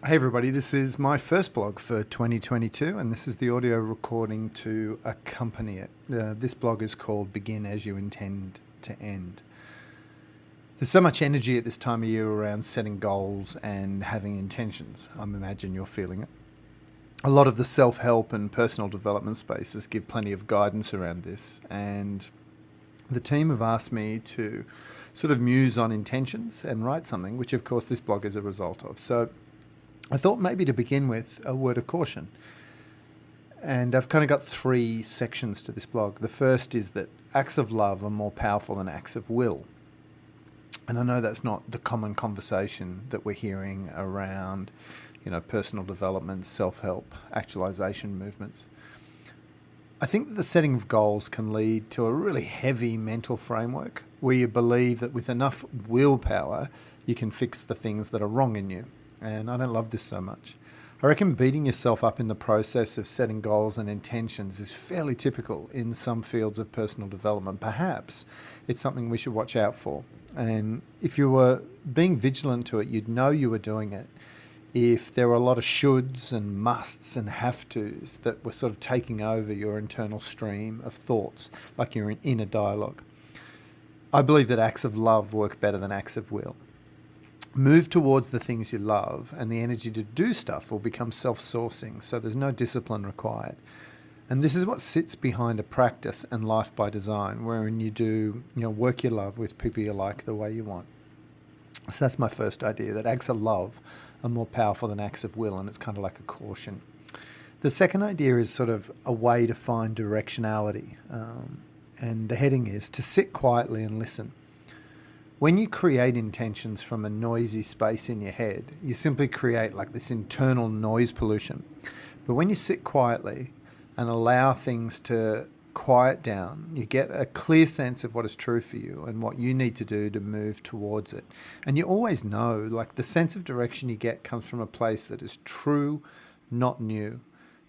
Hey everybody, this is my first blog for 2022 and this is the audio recording to accompany it. This blog is called Begin As You Intend to End. There's so much energy at this time of year around setting goals and having intentions. I imagine you're feeling it. A lot of the self-help and personal development spaces give plenty of guidance around this, and the team have asked me to sort of muse on intentions and write something, which of course this blog is a result of. So I thought maybe to begin with a word of caution. And I've kind of got three sections to this blog. The first is that acts of love are more powerful than acts of will. And I know that's not the common conversation that we're hearing around, personal development, self-help, actualization movements. I think that the setting of goals can lead to a really heavy mental framework where you believe that with enough willpower, you can fix the things that are wrong in you. And I don't love this so much. I reckon beating yourself up in the process of setting goals and intentions is fairly typical in some fields of personal development. Perhaps it's something we should watch out for. And if you were being vigilant to it, you'd know you were doing it if there were a lot of shoulds and musts and have-tos that were sort of taking over your internal stream of thoughts, like your inner dialogue. I believe that acts of love work better than acts of will. Move towards the things you love and the energy to do stuff will become self-sourcing, so there's no discipline required. And this is what sits behind a practice and life by design, wherein you do work you love with people you like the way you want. So that's my first idea, that acts of love are more powerful than acts of will, and it's kind of like a caution. The second idea is sort of a way to find directionality, and the heading is to sit quietly and listen. When you create intentions from a noisy space in your head, you simply create like this internal noise pollution. But when you sit quietly and allow things to quiet down, you get a clear sense of what is true for you and what you need to do to move towards it. And you always know, like the sense of direction you get comes from a place that is true, not new.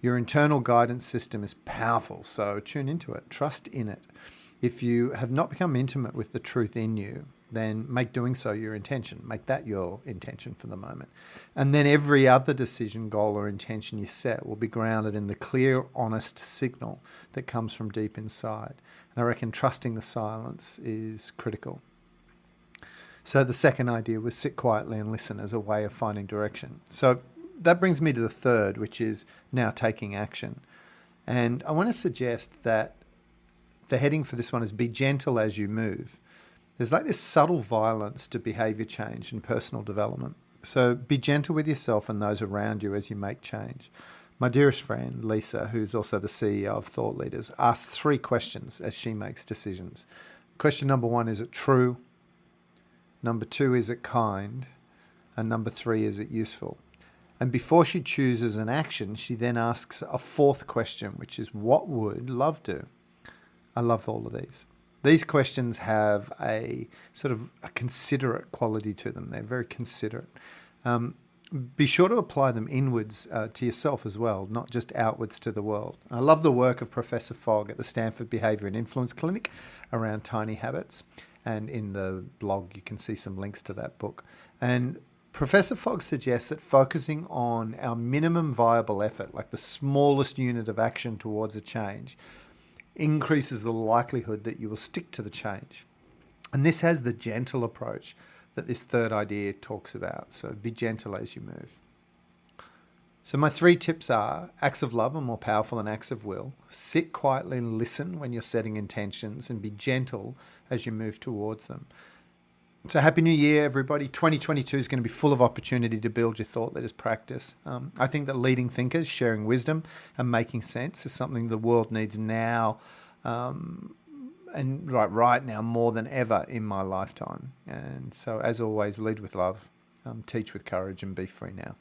Your internal guidance system is powerful, so tune into it, trust in it. If you have not become intimate with the truth in you, then make doing so your intention. Make that your intention for the moment. And then every other decision, goal, or intention you set will be grounded in the clear, honest signal that comes from deep inside. And I reckon trusting the silence is critical. So the second idea was sit quietly and listen as a way of finding direction. So that brings me to the third, which is now taking action. And I want to suggest that the heading for this one is be gentle as you move. There's like this subtle violence to behavior change and personal development. So be gentle with yourself and those around you as you make change. My dearest friend, Lisa, who's also the CEO of Thought Leaders, asks three questions as she makes decisions. Question number one, is it true? Number two, is it kind? And number three, is it useful? And before she chooses an action, she then asks a fourth question, which is, what would love do? I love all of these. These questions have a sort of a considerate quality to them. They're very considerate. Be sure to apply them inwards to yourself as well, not just outwards to the world. I love the work of Professor Fogg at the Stanford Behavior and Influence Clinic around tiny habits. And in the blog, you can see some links to that book. And Professor Fogg suggests that focusing on our minimum viable effort, like the smallest unit of action towards a change, increases the likelihood that you will stick to the change. And this has the gentle approach that this third idea talks about. So be gentle as you move. So my three tips are: acts of love are more powerful than acts of will. Sit quietly and listen when you're setting intentions, and be gentle as you move towards them. So Happy New Year, everybody. 2022 is going to be full of opportunity to build your thought leaders practice. I think that leading thinkers sharing wisdom and making sense is something the world needs now, and right now more than ever in my lifetime. And so as always, lead with love, teach with courage, and be free now.